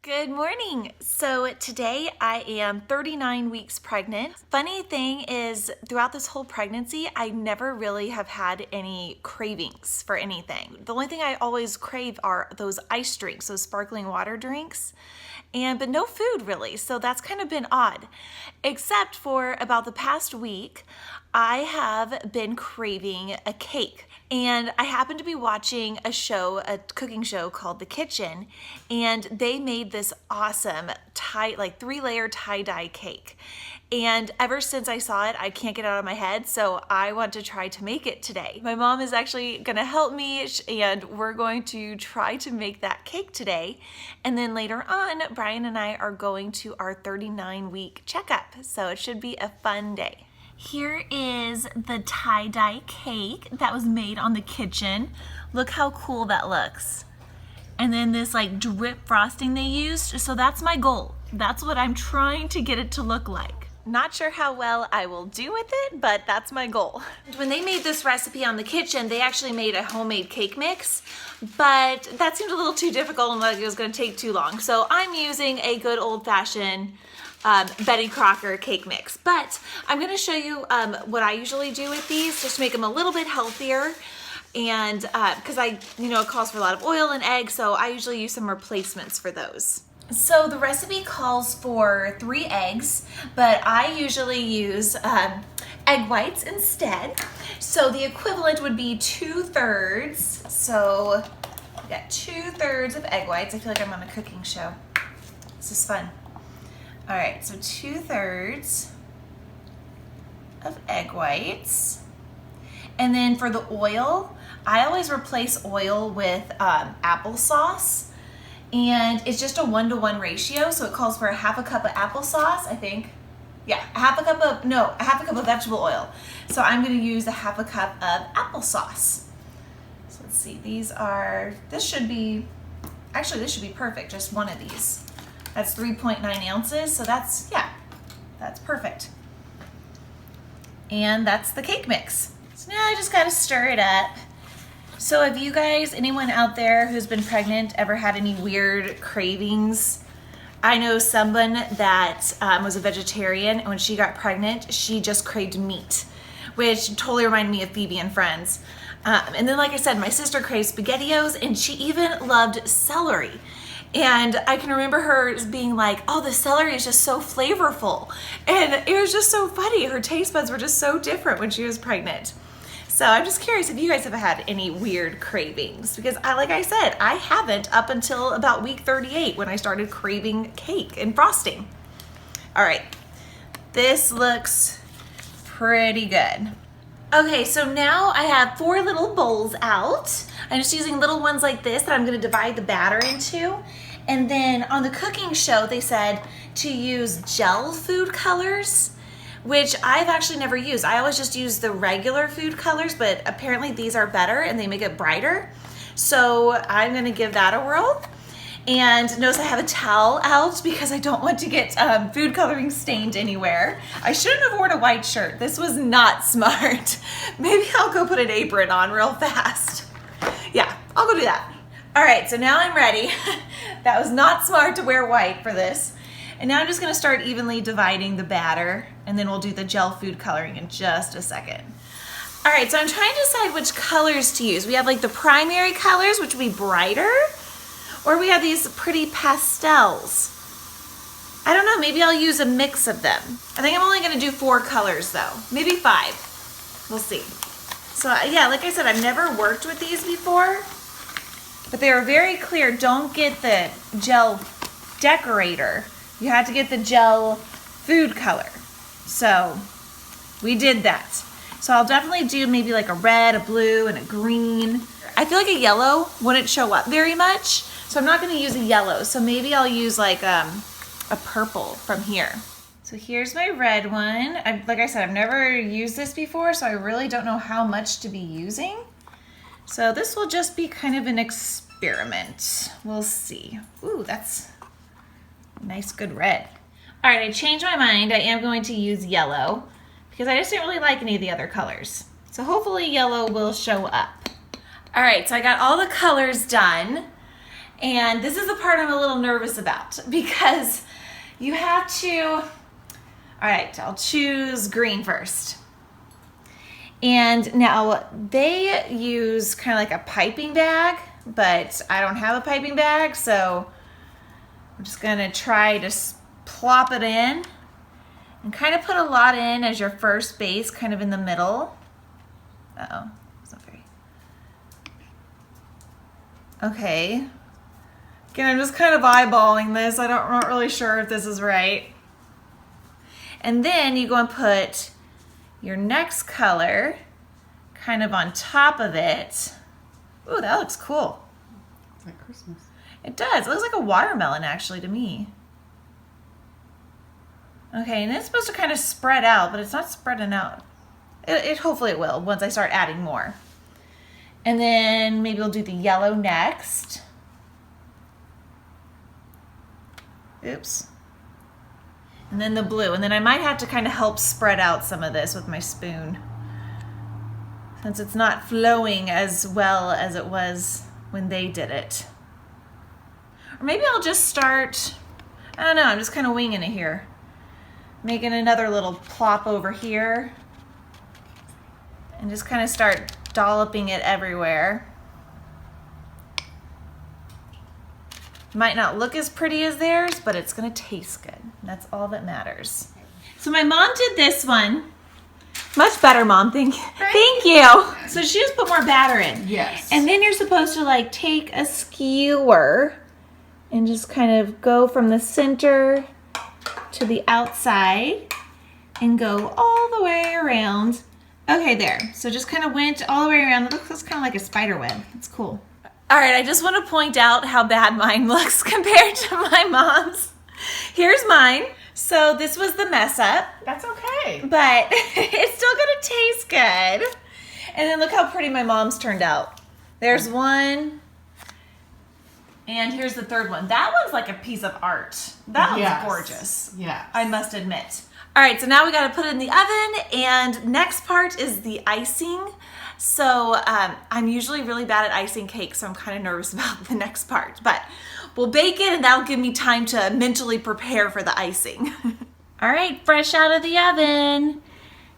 Good morning. So today I am 39 weeks pregnant. Funny thing is, throughout this whole pregnancy, I never really have had any cravings for anything. The only thing I always crave are those ice drinks, those sparkling water drinks, but no food really. So that's kind of been odd. Except for about the past week, I have been craving a cake. And I happened to be watching a cooking show called The Kitchen, and they made this awesome three-layer tie-dye cake. And ever since I saw it, I can't get it out of my head, so I want to try to make it today. My mom is actually gonna help me, and we're going to try to make that cake today. And then later on, Bryan and I are going to our 39-week checkup, so it should be a fun day. Here is the tie-dye cake that was made on The Kitchen. Look how cool that looks. And then this like drip frosting they used. So that's my goal. That's what I'm trying to get it to look like. Not sure how well I will do with it, but that's my goal. When they made this recipe on The Kitchen, they actually made a homemade cake mix, but that seemed a little too difficult and like it was gonna take too long. So I'm using a good old-fashioned Betty Crocker cake mix. But I'm gonna show you what I usually do with these, just to make them a little bit healthier. And because it calls for a lot of oil and eggs, so I usually use some replacements for those. So the recipe calls for 3 eggs, but I usually use egg whites instead. So the equivalent would be 2/3. So we got 2/3 of egg whites. I feel like I'm on a cooking show. This is fun. All right, so 2/3 of egg whites. And then for the oil, I always replace oil with applesauce. And it's just a 1-to-1 ratio, so it calls for a half a cup of applesauce, I think. Yeah, a half a cup of vegetable oil. So I'm gonna use a half a cup of applesauce. So let's see, this should be perfect, just one of these. That's 3.9 ounces, so that's perfect. And that's the cake mix. So now I just gotta stir it up. So have you guys, anyone out there who's been pregnant, ever had any weird cravings? I know someone that was a vegetarian, and when she got pregnant, she just craved meat, which totally reminded me of Phoebe and Friends. And then, like I said, my sister craved SpaghettiOs, and she even loved celery. And I can remember her being like, oh, the celery is just so flavorful. And it was just so funny. Her taste buds were just so different when she was pregnant. So I'm just curious if you guys have had any weird cravings, because like I said, I haven't up until about week 38 when I started craving cake and frosting. All right, this looks pretty good. Okay, so now I have 4 little bowls out. I'm just using little ones like this that I'm gonna divide the batter into. And then on the cooking show, they said to use gel food colors, which I've actually never used. I always just use the regular food colors, but apparently these are better and they make it brighter. So I'm gonna give that a whirl. And notice I have a towel out because I don't want to get food coloring stained anywhere. I shouldn't have worn a white shirt. This was not smart. Maybe I'll go put an apron on real fast. Yeah, I'll go do that. All right, so now I'm ready. That was not smart to wear white for this. And now I'm just gonna start evenly dividing the batter, and then we'll do the gel food coloring in just a second. All right, so I'm trying to decide which colors to use. We have like the primary colors, which will be brighter, or we have these pretty pastels. I don't know, maybe I'll use a mix of them. I think I'm only gonna do 4 colors though, maybe 5, we'll see. So yeah, like I said, I've never worked with these before, but they were very clear, don't get the gel decorator. You have to get the gel food color. So we did that. So I'll definitely do maybe like a red, a blue, and a green. I feel like a yellow wouldn't show up very much, so I'm not gonna use a yellow. So maybe I'll use like a purple from here. So here's my red one. Like I said, I've never used this before, so I really don't know how much to be using. So this will just be kind of an experiment. We'll see. Ooh, that's nice, good red. All right, I changed my mind. I am going to use yellow because I just didn't really like any of the other colors. So hopefully yellow will show up. All right, so I got all the colors done. And this is the part I'm a little nervous about because you have to, all right, I'll choose green first. And now they use kind of like a piping bag, but I don't have a piping bag, so I'm just gonna try to plop it in and kind of put a lot in as your first base, kind of in the middle. Uh-oh, it's not very. Okay. Again, I'm just kind of eyeballing this. I'm not really sure if this is right. And then you go and put your next color kind of on top of it. Ooh, that looks cool. It's like Christmas. It does. It looks like a watermelon actually to me. Okay, and it's supposed to kind of spread out, but it's not spreading out. Hopefully it will once I start adding more. And then maybe we'll do the yellow next. Oops. And then the blue. And then I might have to kind of help spread out some of this with my spoon, since it's not flowing as well as it was when they did it. Or maybe I'll just start, I don't know, I'm just kind of winging it here. Making another little plop over here. And just kind of start dolloping it everywhere. Might not look as pretty as theirs, but it's gonna taste good. That's all that matters. So my mom did this one. Much better, Mom, thank you. So she just put more batter in. Yes. And then you're supposed to like take a skewer and just kind of go from the center to the outside and go all the way around. Okay, there. So just kind of went all the way around. It looks kind of like a spider web. It's cool. All right, I just want to point out how bad mine looks compared to my mom's. Here's mine. So this was the mess up. That's okay. But it's still gonna taste good. And then look how pretty my mom's turned out. There's one. And here's the third one. That one's like a piece of art. That one's gorgeous. Yeah. I must admit. All right, so now we gotta put it in the oven, and next part is the icing. So I'm usually really bad at icing cake, so I'm kind of nervous about the next part. But we'll bake it, and that'll give me time to mentally prepare for the icing. All right, fresh out of the oven.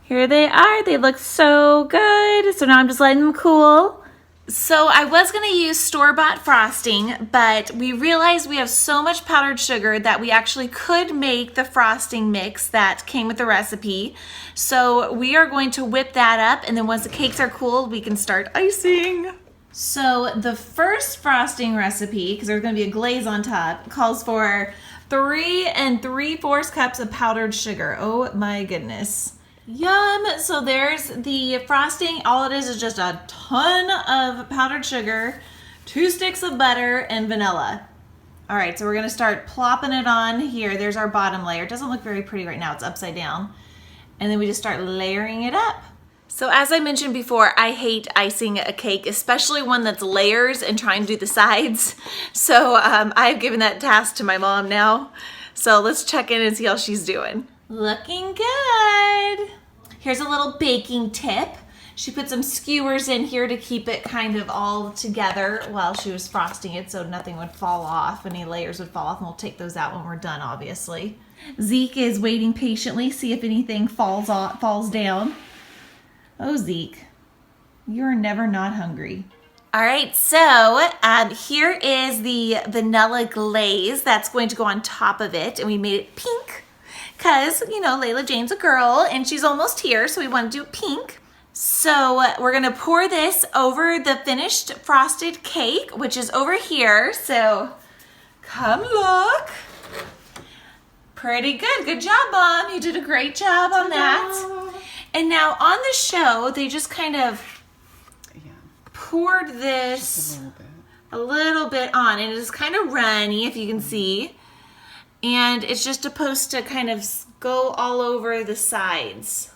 Here they are. They look so good. So now I'm just letting them cool. So I was gonna use store-bought frosting, but we realized we have so much powdered sugar that we actually could make the frosting mix that came with the recipe. So we are going to whip that up, and then once the cakes are cool, we can start icing. So the first frosting recipe, because there's gonna be a glaze on top, calls for 3 3/4 cups of powdered sugar. Oh my goodness. Yum! So there's the frosting. All it is just a ton of powdered sugar, 2 sticks of butter, and vanilla. All right, so we're gonna start plopping it on here. There's our bottom layer. It doesn't look very pretty right now, it's upside down. And then we just start layering it up. So as I mentioned before, I hate icing a cake, especially one that's layers and trying to do the sides. So I've given that task to my mom now. So let's check in and see how she's doing. Looking good. Here's a little baking tip. She put some skewers in here to keep it kind of all together while she was frosting it so nothing would fall off, any layers would fall off, and we'll take those out when we're done, obviously. Zeke is waiting patiently, see if anything falls down. Oh, Zeke, you're never not hungry. All right, so here is the vanilla glaze that's going to go on top of it, and we made it pink. Because, you know, Layla Jane's a girl and she's almost here, so we want to do pink. So we're gonna pour this over the finished frosted cake, which is over here. So come look. Pretty good. Good job, Mom. You did a great job on that. And now on the show, they just kind of poured this a little bit on, and it's kind of runny, if you can see. And it's just supposed to kind of go all over the sides.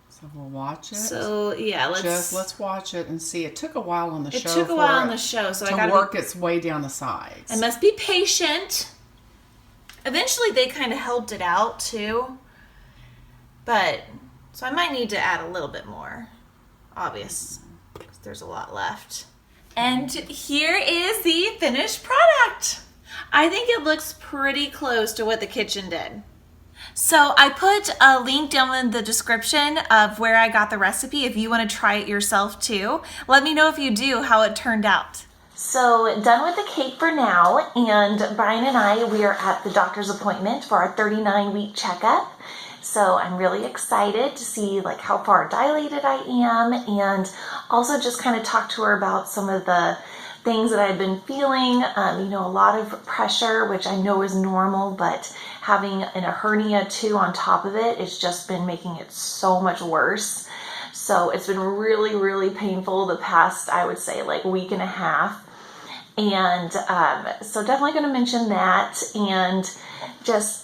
So we'll watch it. So yeah, let's watch it and see. It took a while on the show. It took a while on the show, so I gotta work its way down the sides. I must be patient. Eventually, they kind of helped it out too, but so I might need to add a little bit more. Obvious, because there's a lot left. And here is the finished product. I think it looks pretty close to what the kitchen did. So I put a link down in the description of where I got the recipe if you want to try it yourself too. Let me know if you do how it turned out. So done with the cake for now, and Bryan and I, we are at the doctor's appointment for our 39-week checkup. So I'm really excited to see like how far dilated I am, and also just kind of talk to her about some of the things that I've been feeling. You know, a lot of pressure, which I know is normal, but having a hernia too on top of it, it's just been making it so much worse. So it's been really, really painful the past, I would say, like week and a half. And so definitely going to mention that and just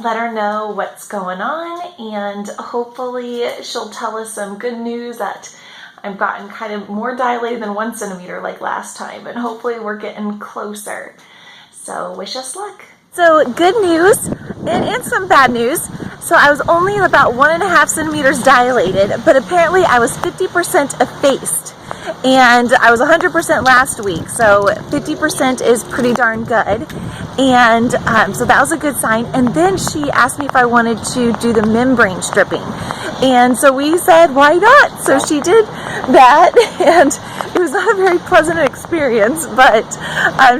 let her know what's going on, and hopefully she'll tell us some good news that I've gotten kind of more dilated than 1 centimeter like last time, and hopefully we're getting closer. So wish us luck. So good news and some bad news. So I was only about 1.5 centimeters dilated, but apparently I was 50% effaced. And I was 100% last week, so 50% is pretty darn good. And so that was a good sign. And then she asked me if I wanted to do the membrane stripping. And so we said, why not? So she did that, and it was not a very pleasant experience, but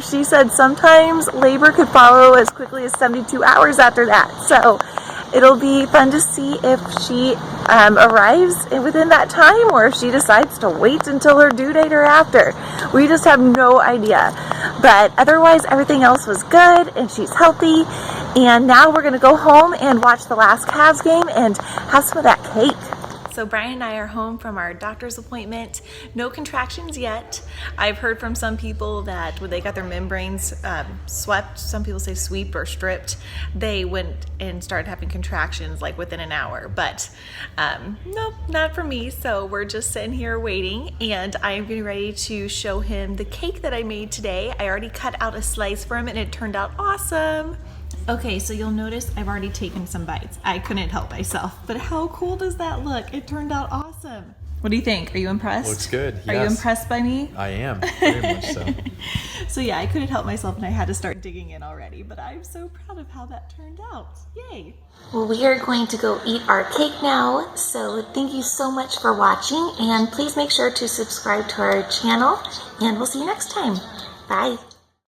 she said sometimes labor could follow as quickly as 72 hours after that. So it'll be fun to see if she arrives within that time, or if she decides to wait until her due date or after. We just have no idea. But otherwise, everything else was good, and she's healthy. And now we're going to go home and watch the last Cavs game and have some of that cake. So Bryan and I are home from our doctor's appointment. No contractions yet. I've heard from some people that when they got their membranes swept, some people say sweep or stripped, they went and started having contractions like within an hour. But nope, not for me. So we're just sitting here waiting, and I'm getting ready to show him the cake that I made today. I already cut out a slice for him, and it turned out awesome. Okay, so you'll notice I've already taken some bites. I couldn't help myself, but how cool does that look? It turned out awesome. What do you think? Are you impressed? Looks good. Are you impressed by me? I am, very much so. So yeah, I couldn't help myself, and I had to start digging in already, but I'm so proud of how that turned out. Yay. Well, we are going to go eat our cake now, so thank you so much for watching, and please make sure to subscribe to our channel, and we'll see you next time. Bye.